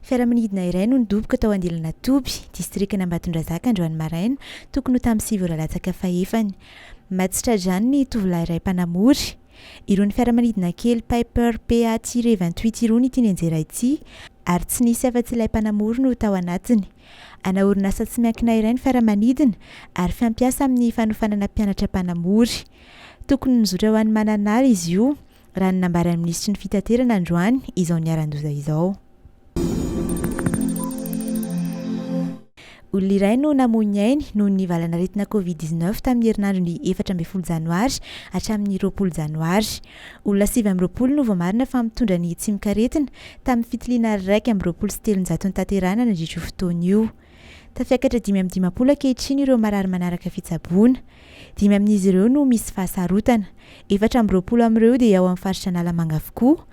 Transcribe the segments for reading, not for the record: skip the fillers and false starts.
Fiaramanidina iray no nidoboka tao Andilanatoby, distrikana Ambatondrazaka androany maraina, tokony ho tamin'ny 7 fahefany. Maditra drany ny tovolahy iray mpanamory. Irony fiaramanidina kely Piper PA-28 irony ity nianjera ity, ary tsy nisy afa-tsy ilay mpanamory no tao anatiny. Ana orinasa tsy miankina iray ny fiaramanidina ary fampiasa amin'ny fanofanana mpianatra mpanamory. Tokony nizotra ho an'ny mananara izy io, raha ny nambaran'ny minisitry ny fitaterana androany izao niaran-doza izao. Olona iray no namoy ainy noho ny valanaretina Covid-19 tamin'ny herinandro ny 14 Janoary hatramin'ny 20 Janoary. Olona 20 no voamarina fa mitondra ny tsimikaretina tamin'ny fitiliana 1,7 tanterana nandritra io fotoana io. Tafiakatra 5 ankehitriny ireo marary manaraka fitsaboana. 5 amin'izy ireo no misy fahasarotana. 4 amin'ireo dia ao amin'ny faritra Analamanga avokoa.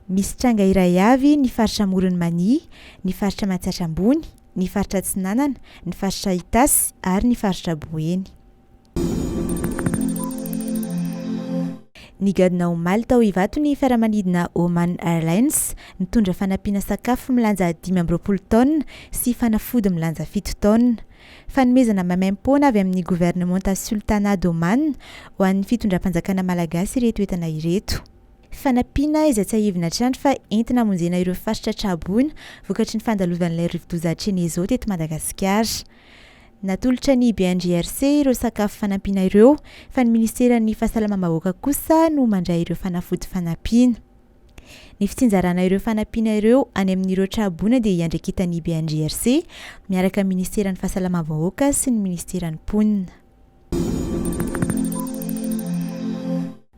Misy tranga iray avy ny faritra Moronmania, ny faritra Matsiatrambony, ny faritra Tsinanana, ny faritra Itasy ary ny faritra Boeny. Nigadona omaly tao Ivato ny fiaramanidina Oman Airlines, nitondra fanampiana sakafo milanja 15 taonina sy fanafody milanja 7 taonina. Fanomezana maimaim-poana avy amin'ny gouvernemanta Sultanat d'Oman ho an'ny fitondram-panjakana malagasy ireto entana ireto. Fanampiana izay tsy ahivina trano fa entina hamonjena ireo faritra Traboina vokatry ny fandalovan'ilay rivo-doza Atrene zao teto Madagasikara. Natolotra ny BNGRC ireo sakafo fanampiana ireo, fa ny Ministeran'ny Fahasalamam-bahoaka kosa no mandray ireo fanafody fanampiana. Ny fitsinjarana ireo fanampiana ireo any amin'ireo Traboina dia iandraikitan'ny BNGRC miaraka amin'ny Ministeran'ny Fahasalamam-vahoaka sy ny Ministeran'ny Mponina.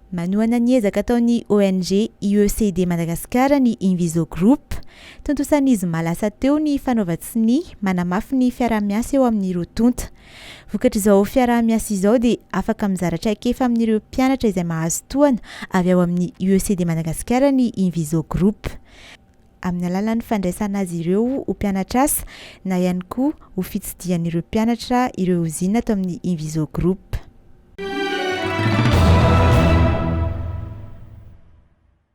Manohana ny ezaka ataon'ny ONG IECD Madagasikara ny Inviso Group, tontosan'izy malasa teo ny fanaovan-tsiny manamafy ny fiaraha-miasa eo amin'ny rotonta. Vokatr' izao fiaraha-miasa izao dia afaka mizara traikefa amin'ireo mpianatra izay mahazo tohana avy ao amin'ny IECD Madagasikara ny Inviso Group. Amin'ny alalan'ny fandraisana azy ireo ho mpianatra asa na ihany koa ho fitsidihan'ireo mpianatra ireo uzina atao amin'ny Inviso Group.